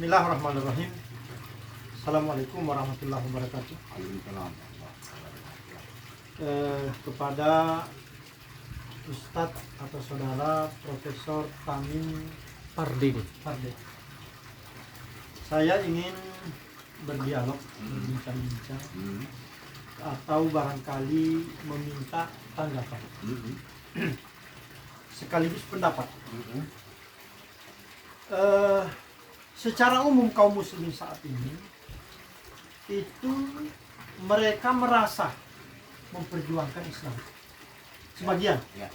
Bismillahirrahmanirrahim. Assalamualaikum warahmatullahi wabarakatuh. Kepada Ustadz atau Saudara Profesor Tamim Pardede, saya ingin berdialog, berbincang-bincang, atau barangkali meminta tanggapan, sekaligus pendapat. Secara umum kaum muslimin saat ini itu mereka merasa memperjuangkan Islam, sebagian. Ya.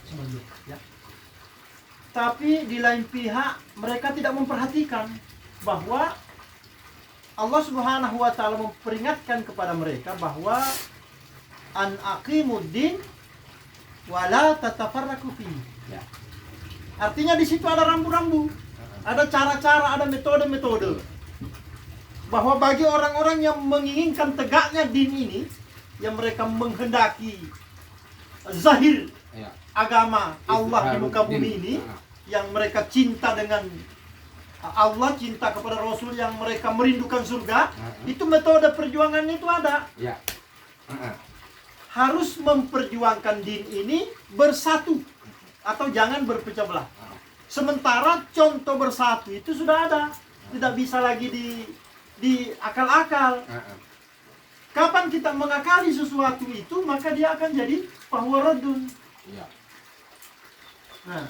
Tapi di lain pihak mereka tidak memperhatikan bahwa Allah Subhanahu wa taala memperingatkan kepada mereka bahwa an aqimuddin wala tatafarraqu fihi. Ya. Artinya di situ ada rambu-rambu, ada cara-cara, ada metode-metode. Bahwa bagi orang-orang yang menginginkan tegaknya din ini, yang mereka menghendaki zahir agama Allah di muka bumi ini, yang mereka cinta dengan Allah, cinta kepada Rasul, yang mereka merindukan surga, itu metode perjuangan itu ada. Harus memperjuangkan din ini bersatu atau jangan berpecah belah. Sementara contoh bersatu itu sudah ada, tidak bisa lagi di akal-akal. Kapan kita mengakali sesuatu itu, maka dia akan jadi fahwaradun. Nah,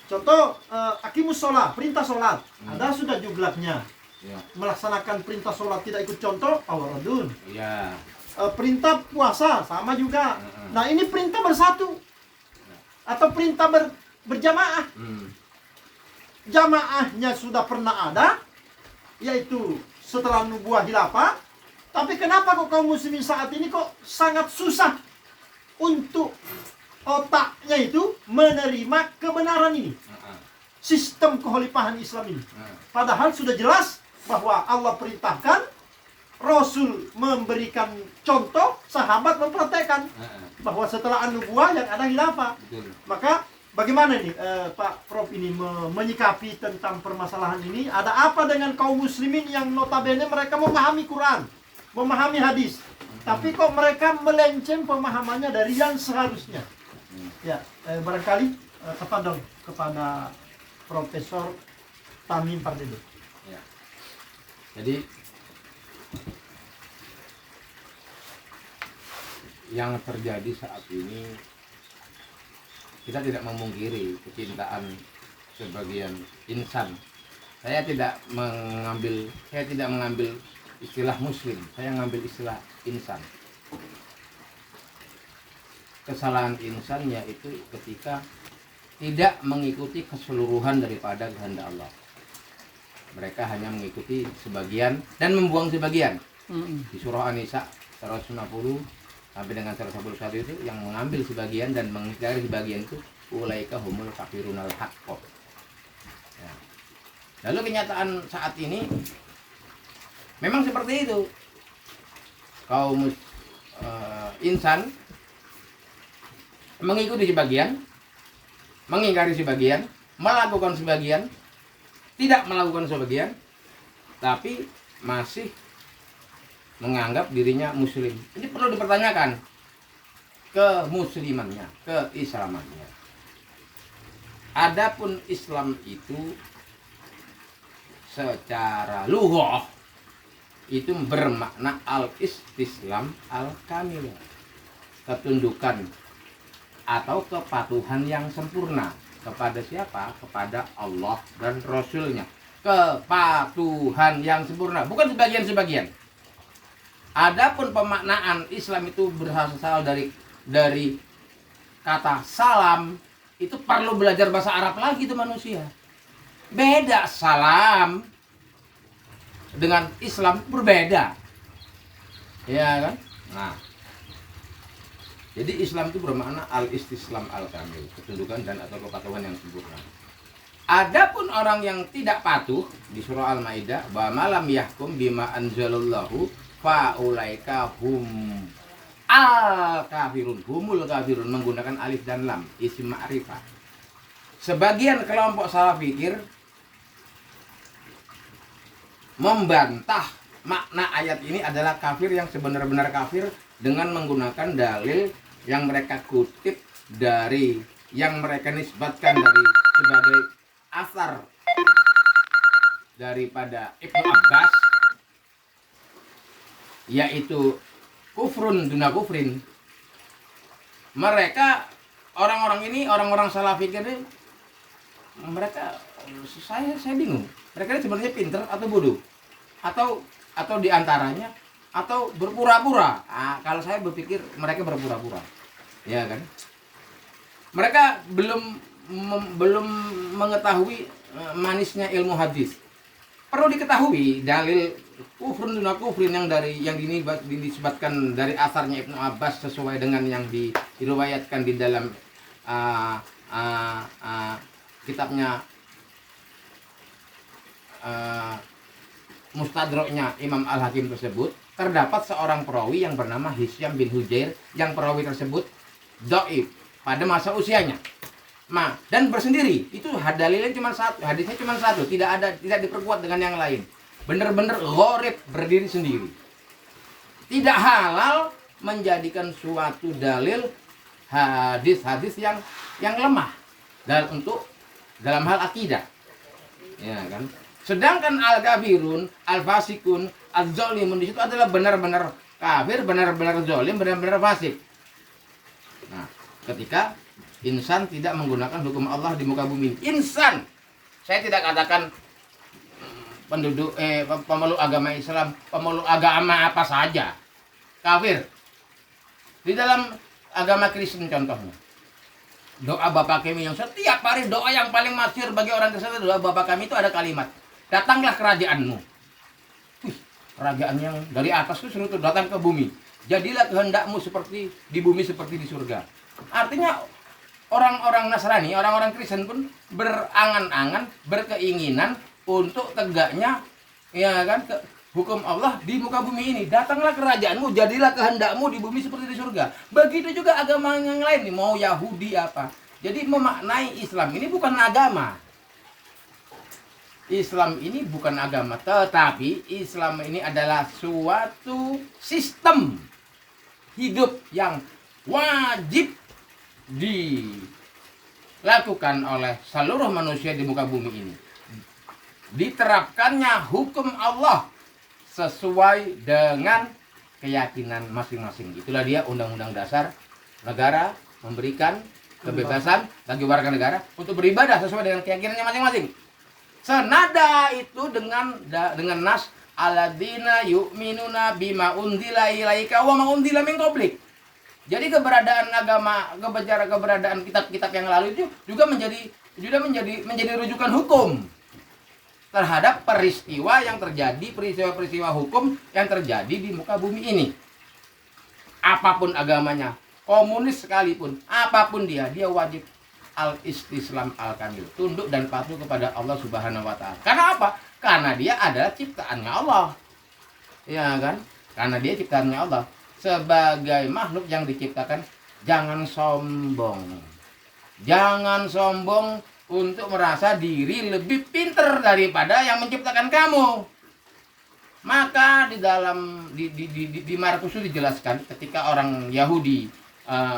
contoh aqimus sholat, perintah sholat, ada sudah juglaknya. Melaksanakan perintah sholat tidak ikut contoh, fahwaradun. Perintah puasa sama juga. Nah, ini perintah bersatu atau perintah berjamaah. Jamaahnya sudah pernah ada, yaitu setelah nubuah khilafah. Tapi kenapa kok kaum muslimin saat ini kok sangat susah untuk otaknya itu menerima kebenaran ini, sistem kekhalifahan Islam ini? Padahal sudah jelas bahwa Allah perintahkan, Rasul memberikan contoh, sahabat mempraktekkan bahwa setelah nubuah yang ada khilafah. Maka bagaimana nih Pak Prof ini menyikapi tentang permasalahan ini? Ada apa dengan kaum muslimin yang notabene mereka memahami Quran, memahami hadis, tapi kok mereka melenceng pemahamannya dari yang seharusnya? Ya, barangkali tafadhol kepada Profesor Tamim Pardede. Ya. Jadi yang terjadi saat ini, kita tidak memungkiri kecintaan sebagian insan. Saya tidak mengambil istilah muslim, saya mengambil istilah insan. Kesalahan insan yaitu ketika tidak mengikuti keseluruhan daripada kehendak Allah. Mereka hanya mengikuti sebagian dan membuang sebagian. Di surah An-Nisa 150 sampai dengan 151 itu yang mengambil sebagian dan mengingkari sebagian itu ulaika humul kafirunal haqqo. Ya. Lalu kenyataan saat ini memang seperti itu. Kaum insan mengikuti sebagian, mengingkari sebagian, melakukan sebagian, tidak melakukan sebagian, tapi masih menganggap dirinya muslim. Ini perlu dipertanyakan kemuslimannya, keislamannya. Adapun Islam itu secara lughah itu bermakna al-istislam al-kamil, ketundukan atau kepatuhan yang sempurna. Kepada siapa? Kepada Allah dan Rasulnya. Kepatuhan yang sempurna, bukan sebagian-sebagian. Adapun pemaknaan Islam itu berasal dari kata salam, itu perlu belajar bahasa Arab lagi itu manusia. Beda salam dengan Islam, berbeda. Ya kan? Nah, jadi Islam itu bermakna al-istislam al-kamil, ketundukan dan atau kepatuhan yang sempurna. Adapun orang yang tidak patuh di surah Al-Maidah, wa malam yahkum bima anzalallahu faulaika hum al-kafirun, humul kafirun, menggunakan alif dan lam, isim ma'rifah. Sebagian kelompok salah fikir membantah makna ayat ini adalah kafir yang sebenar-benar kafir dengan menggunakan dalil yang mereka kutip dari yang mereka nisbatkan dari sebagai asar daripada Ibnu Abbas, yaitu kufrun duna kufrin. Mereka orang-orang ini, orang-orang salafik ini, mereka saya bingung. Mereka ini sebenarnya pinter atau bodoh? Atau diantaranya atau berpura-pura. Kalau saya berpikir mereka berpura-pura. Ya kan? Mereka belum mengetahui manisnya ilmu hadis. Perlu diketahui dalil kufrun duna kufrin yang dinisbatkan dari asarnya Ibnu Abbas sesuai dengan yang diriwayatkan di dalam kitabnya Mustadraknya Imam Al-Hakim tersebut, terdapat seorang perawi yang bernama Hisyam bin Hujair, yang perawi tersebut dhaif pada masa usianya. Dan bersendiri, itu dalilnya cuma satu, hadisnya cuma satu, tidak diperkuat dengan yang lain. Benar-benar gharib, berdiri sendiri. Tidak halal menjadikan suatu dalil hadis-hadis yang lemah dalam hal akidah. Ya kan? Sedangkan al-kafirun, al-fasikun, az-zalimun di situ adalah benar-benar kafir, benar-benar zalim, benar-benar fasik. Nah, ketika insan tidak menggunakan hukum Allah di muka bumi. Insan, saya tidak katakan pemeluk agama Islam, pemeluk agama apa saja, kafir. Di dalam agama Kristen contohnya, doa Bapa kami yang setiap hari, doa yang paling masyhur bagi orang Kristen, doa Bapa kami itu ada kalimat, datanglah kerajaanmu. Kerajaan yang dari atas itu suruh datang ke bumi. Jadilah kehendakmu seperti di bumi seperti di surga. Artinya orang-orang Nasrani, orang-orang Kristen pun berangan-angan, berkeinginan untuk tegaknya, ya kan, hukum Allah di muka bumi ini. Datanglah kerajaanmu, jadilah kehendakmu di bumi seperti di surga. Begitu juga agama yang lain, mau Yahudi apa. Jadi memaknai Islam ini bukan agama. Islam ini bukan agama, tetapi Islam ini adalah suatu sistem hidup yang wajib dilakukan oleh seluruh manusia di muka bumi ini. Diterapkannya hukum Allah sesuai dengan keyakinan masing-masing. Itulah dia Undang-Undang Dasar Negara memberikan kebebasan bagi warga negara untuk beribadah sesuai dengan keyakinannya masing-masing. Senada itu dengan nas alladzina yu'minuna bima unzila ilaika wa ma unzila min qablik. Jadi keberadaan kitab-kitab yang lalu itu juga menjadi rujukan hukum terhadap peristiwa hukum yang terjadi di muka bumi ini. Apapun agamanya, komunis sekalipun, apapun dia wajib al-istislam al-kamil, tunduk dan patuh kepada Allah Subhanahu wa taala. Karena apa? Karena dia adalah ciptaannya Allah. Ya kan? Karena dia ciptaannya Allah. Sebagai makhluk yang diciptakan, jangan sombong. Jangan sombong untuk merasa diri lebih pintar daripada yang menciptakan kamu. Maka di Markus itu dijelaskan ketika orang Yahudi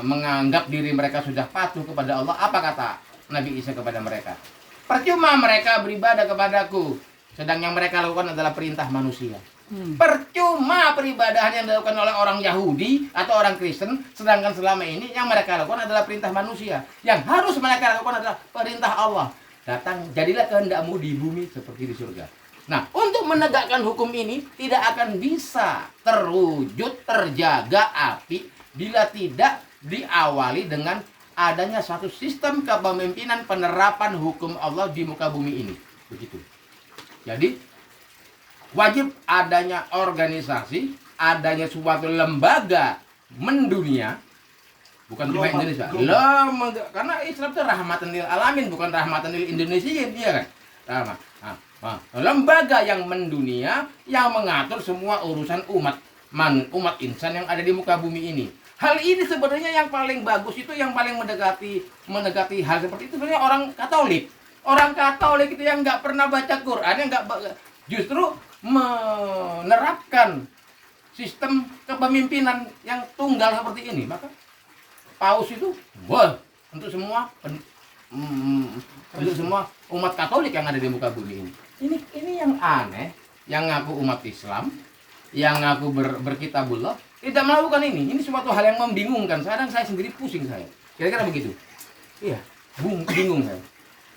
menganggap diri mereka sudah patuh kepada Allah, apa kata Nabi Isa kepada mereka? Percuma mereka beribadah kepadaku, sedang yang mereka lakukan adalah perintah manusia. Percuma peribadahan yang dilakukan oleh orang Yahudi atau orang Kristen, sedangkan selama ini yang mereka lakukan adalah perintah manusia. Yang harus mereka lakukan adalah perintah Allah. Datang, jadilah kehendakmu di bumi seperti di surga. Nah, untuk menegakkan hukum ini tidak akan bisa terwujud, terjaga api bila tidak diawali dengan adanya satu sistem kepemimpinan penerapan hukum Allah di muka bumi ini. Begitu. Jadi wajib adanya organisasi, adanya suatu lembaga mendunia, bukan cuma Indonesia. Karena Islam itu rahmatan lil alamin, bukan rahmatan lil Indonesia, ya kan? Lembaga yang mendunia yang mengatur semua urusan umat insan yang ada di muka bumi ini. Hal ini sebenarnya yang paling bagus itu, yang paling mendekati hal seperti itu sebenarnya orang Katolik. Orang Katolik itu yang nggak pernah baca Quran, yang justru menerapkan sistem kepemimpinan yang tunggal seperti ini, maka paus itu wah untuk semua untuk semua umat Katolik yang ada di muka bumi ini. Ini yang aneh, yang ngaku umat Islam, yang ngaku berkitabullah tidak melakukan ini. Ini suatu hal yang membingungkan. Kadang saya sendiri pusing saya. Kira-kira begitu. Iya, bingung saya.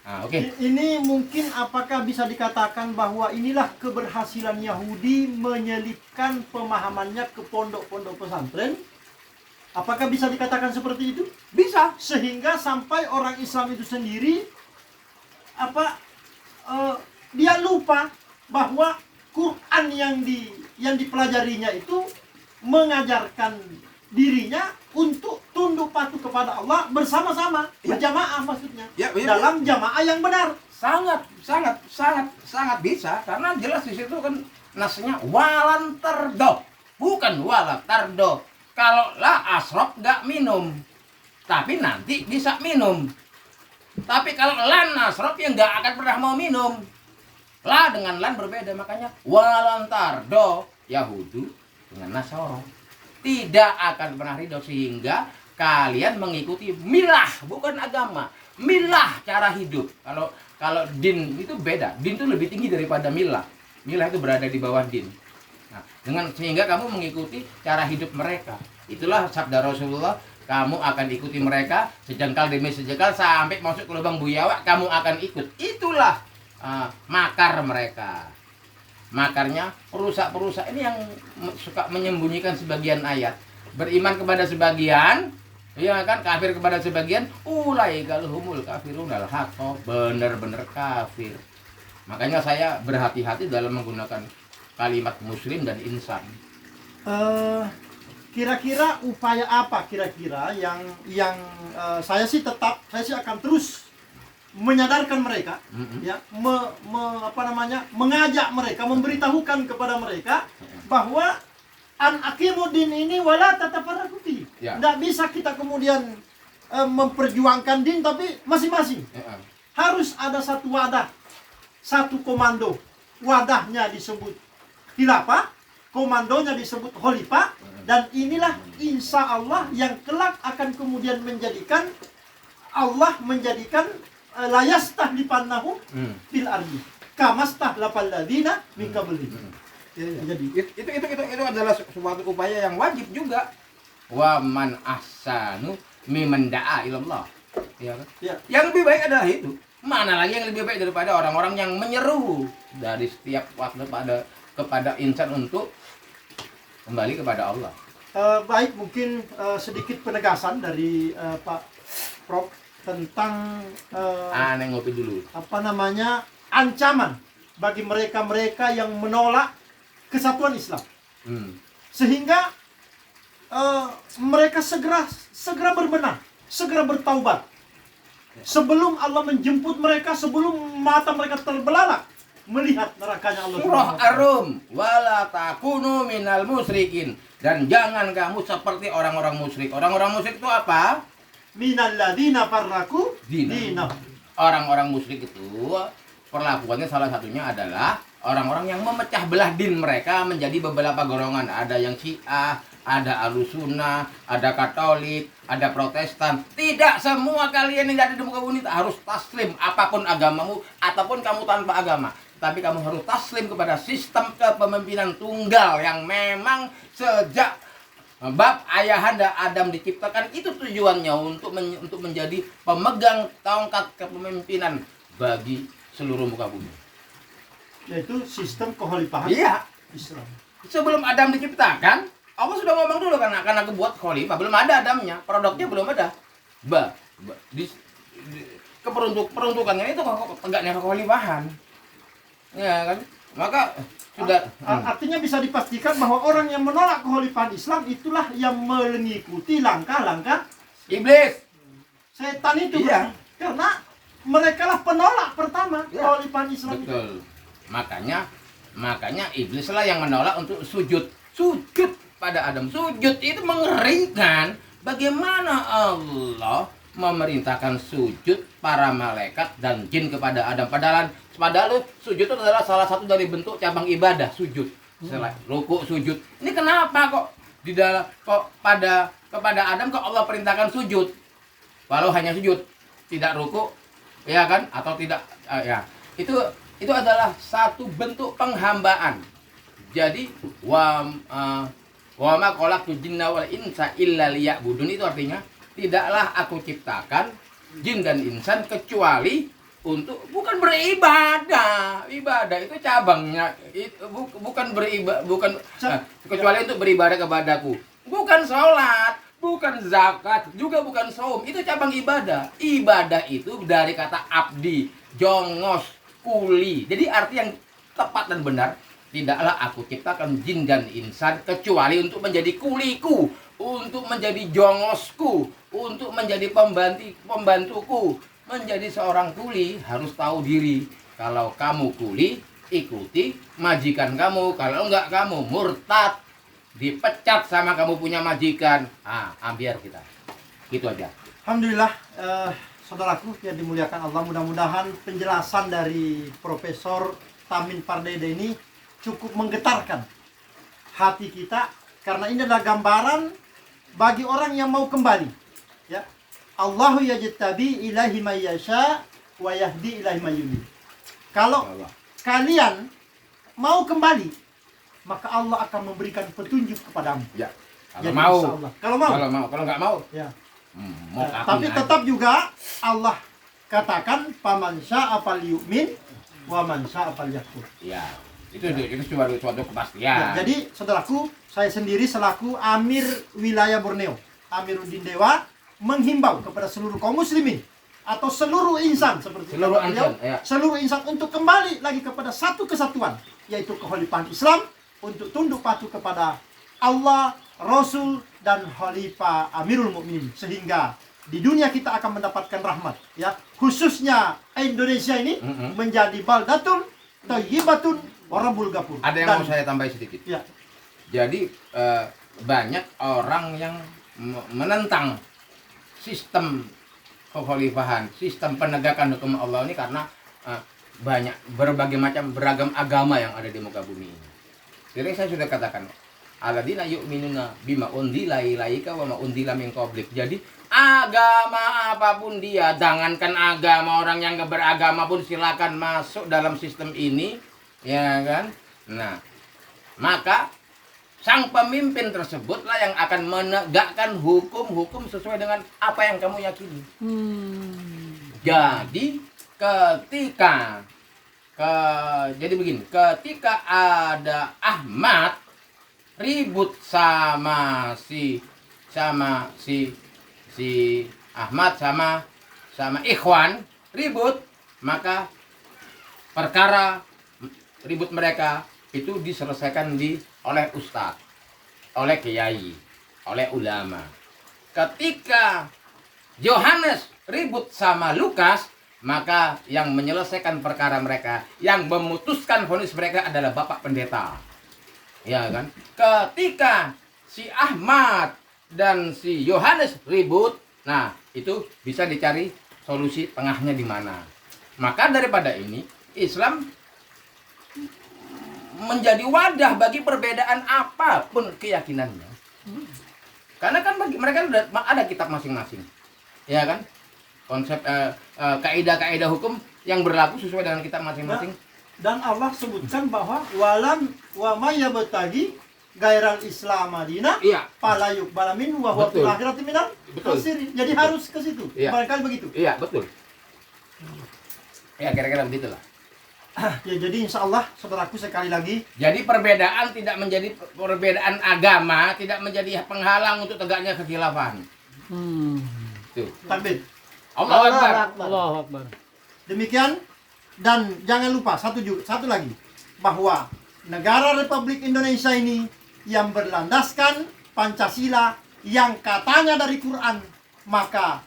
Nah, oke. Ini mungkin apakah bisa dikatakan bahwa inilah keberhasilan Yahudi menyelipkan pemahamannya ke pondok-pondok pesantren? Apakah bisa dikatakan seperti itu? Bisa. Sehingga sampai orang Islam itu sendiri dia lupa bahwa Quran yang dipelajarinya itu mengajarkan dirinya untuk tunduk patuh kepada Allah bersama-sama, berjamaah maksudnya. Dalam jamaah yang benar. Sangat bisa, karena jelas di situ kan nasnya walan tardo, bukan wala tardo. Kalau la asrof nggak minum, tapi nanti bisa minum. Tapi kalau lan asrof ya nggak akan pernah mau minum. La dengan lan berbeda, makanya walan tardo Yahudu dengan Nasoro tidak akan pernah ridho, sehingga kalian mengikuti milah, bukan agama, milah, cara hidup. Kalau din itu beda, din itu lebih tinggi daripada milah. Milah itu berada di bawah din. Nah, sehingga kamu mengikuti cara hidup mereka. Itulah sabda Rasulullah, kamu akan ikuti mereka sejengkal demi sejengkal sampai masuk ke lubang buyawa, kamu akan ikut. Itulah makar mereka. Makarnya perusak ini yang suka menyembunyikan sebagian ayat. Beriman kepada sebagian, ya kan, kafir kepada sebagian. Ulaikal humul kafirun al haqq, benar-benar kafir. Makanya saya berhati-hati dalam menggunakan kalimat muslim dan insan. Kira-kira upaya apa kira-kira yang saya sih akan terus menyadarkan mereka, ya, mengajak mereka, memberitahukan kepada mereka bahwa an aqimuddin ini wala tatafarraqu fi. Tidak bisa kita kemudian memperjuangkan din tapi masing-masing. Harus ada satu wadah, satu komando. Wadahnya disebut khilafah, komandonya disebut khalifah, dan inilah insya Allah yang kelak akan kemudian menjadikan Allah menjadikan layastahlifannahu fil ardi kamastahlafal ladina min qablihim. Jadi itu adalah suatu upaya yang wajib juga. Wa man ahsanu mimman da'a ilallah. Ya kan? Ya. Yang lebih baik adalah itu. Mana lagi yang lebih baik daripada orang-orang yang menyeru dari setiap waktu kepada insan untuk kembali kepada Allah. Baik, mungkin sedikit penegasan dari Pak Prof tentang ngopi dulu. Ancaman bagi mereka yang menolak kesatuan Islam. Sehingga mereka segera berbenah, segera bertaubat. Sebelum Allah menjemput mereka, sebelum mata mereka terbelalak melihat nerakanya Allah. Surah Ar-Rum, wala takunu minal musyrikin, dan jangan kamu seperti orang-orang musyrik. Orang-orang musyrik itu apa? Minal ladina farraqu dinahum. Orang-orang musyrik itu perlakuannya salah satunya adalah orang-orang yang memecah belah din mereka menjadi beberapa golongan. Ada yang Syiah, ada Ahlussunnah, ada Katolik, ada Protestan. Tidak semua kalian yang ada di muka bumi harus taslim apapun agamamu ataupun kamu tanpa agama. Tapi kamu harus taslim kepada sistem kepemimpinan tunggal yang memang sejak bab ayahanda Adam diciptakan itu tujuannya untuk menjadi pemegang tongkat kepemimpinan bagi seluruh muka bumi. Yaitu sistem kekhalifahan Islam. Sebelum Adam diciptakan, Allah sudah ngomong dulu kan akan aku buat khalifah. Belum ada Adamnya, produknya belum ada. Peruntukannya itu tegaknya kekhalifahan. Ya kan? Maka sudah artinya bisa dipastikan bahwa orang yang menolak kekhalifahan Islam itulah yang mengikuti langkah-langkah iblis, setan itu. Iya. Karena mereka lah penolak pertama kekhalifahan Islam. Betul. Itu. Makanya iblis lah yang menolak untuk sujud pada Adam. Sujud itu mengerikan. Bagaimana Allah memerintahkan sujud para malaikat dan jin kepada Adam. Padahal sujud itu adalah salah satu dari bentuk cabang ibadah, sujud. Selain ruku, sujud. Ini kenapa kok kepada Adam kok Allah perintahkan sujud? Walau hanya sujud, tidak ruku, ya kan? Atau tidak ya. Itu adalah satu bentuk penghambaan. Jadi wa ma khalaqtul jinna wal insa illa liya'budun, itu artinya tidaklah aku ciptakan jin dan insan kecuali untuk bukan beribadah. Ibadah itu cabangnya, bukan kecuali untuk beribadah kepadaku. Bukan sholat, bukan zakat, juga bukan saum. Itu cabang ibadah. Ibadah itu dari kata abdi, jongos, kuli. Jadi arti yang tepat dan benar, tidaklah aku ciptakan jin dan insan kecuali untuk menjadi kuliku, untuk menjadi jongosku, untuk menjadi pembantuku. Menjadi seorang kuli harus tahu diri. Kalau kamu kuli, ikuti majikan kamu. Kalau enggak, kamu murtad, dipecat sama kamu punya majikan. Ambiar kita. Gitu aja. Alhamdulillah, saudaraku yang dimuliakan Allah, mudah-mudahan penjelasan dari Profesor Tamin Pardede ini cukup menggetarkan hati kita, karena ini adalah gambaran bagi orang yang mau kembali. Ya, Allahu yajtabi ilahi may yasha wa yahdi ilahi may yunib. Kalau kalian mau kembali, maka Allah akan memberikan petunjuk kepadamu. Ya. Jadi, kalau mau. Kalau nggak mau. Ya. Tapi tetap juga Allah katakan paman syaa falyu'min wa man syaa falyakfur. Ya. Itu suatu kepastian. Ya, jadi saudaraku, saya sendiri selaku Amir Wilayah Borneo, Amiruddin Dewa, menghimbau kepada seluruh kaum muslimin atau seluruh insan seperti seluruh insan untuk kembali lagi kepada satu kesatuan, yaitu kekhalifahan Islam, untuk tunduk patuh kepada Allah, Rasul, dan Khalifah Amirul Mukminin, sehingga di dunia kita akan mendapatkan rahmat, ya, khususnya Indonesia ini menjadi baldatun thayyibatun wa rabbul ghafur. Ada yang mau saya tambahin sedikit. Ya. Jadi banyak orang yang menentang sistem kekhalifahan, sistem penegakan hukum Allah ini karena banyak berbagai macam beragam agama yang ada di muka bumi ini. Jadi saya sudah katakan, alladzina yu'minuna bima unzila ilaika wa ma unzila min qablik. Jadi agama apapun dia, jangankan agama orang yang enggak beragama pun silakan masuk dalam sistem ini, ya kan? Nah, maka sang pemimpin tersebutlah yang akan menegakkan hukum-hukum sesuai dengan apa yang kamu yakini. Jadi jadi begini, ketika ada Ahmad ribut sama si Ahmad sama Ikhwan ribut, maka perkara ribut mereka itu diselesaikan oleh ustadz, oleh kiai, oleh ulama. Ketika Yohanes ribut sama Lukas, maka yang menyelesaikan perkara mereka, yang memutuskan vonis mereka adalah Bapak Pendeta. Ya kan? Ketika si Ahmad dan si Yohanes ribut, nah itu bisa dicari solusi tengahnya di mana. Maka daripada ini, Islam menjadi wadah bagi perbedaan apapun keyakinannya. Karena kan bagi mereka sudah ada kitab masing-masing, ya kan? Konsep kaidah-kaidah hukum yang berlaku sesuai dengan kitab masing-masing. Dan Allah sebutkan bahwa walam wa may yabtagi gairal Islam Madinah, fala yuqbal minhu wa huwa fil akhirati minal khasirin. Jadi harus ke situ. Barangkali begitu. Iya, betul. Ya, kira-kira begitulah. Ya, jadi insya Allah, saudaraku, sekali lagi, jadi perbedaan tidak menjadi perbedaan agama, tidak menjadi penghalang untuk tegaknya kekhilafan. Tuh. Takbir. Allahu Akbar. Allahu Akbar. Demikian, dan jangan lupa satu lagi, bahwa negara Republik Indonesia ini yang berlandaskan Pancasila yang katanya dari Quran, maka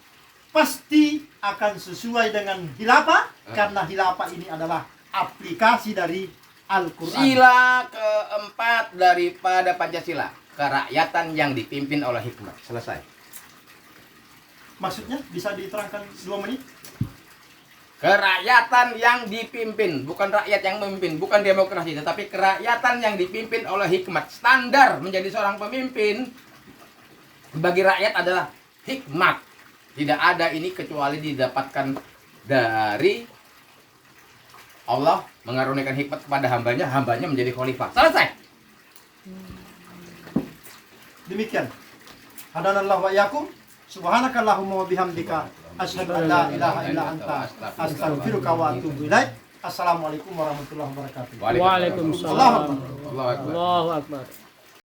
pasti akan sesuai dengan khilafah, karena khilafah ini adalah aplikasi dari Al-Quran. Sila keempat daripada Pancasila, kerakyatan yang dipimpin oleh hikmah. Selesai. Maksudnya bisa diterangkan 2 menit? Kerakyatan yang dipimpin, bukan rakyat yang memimpin, bukan demokrasi, tetapi kerakyatan yang dipimpin oleh hikmat. Standar menjadi seorang pemimpin bagi rakyat adalah hikmat. Tidak ada ini kecuali didapatkan dari Allah mengaruniakan hikmat kepada hambanya, hambanya menjadi khalifah. Selesai. Demikian. Hadanallahu wa iyyakum. Subhanakallahumma wa bihamdika asyhadu an la ilaha illa anta astaghfiruka wa atubu ilaik. Assalamualaikum warahmatullahi wabarakatuh. Waalaikumsalam. Allahu Akbar. Allahu Akbar.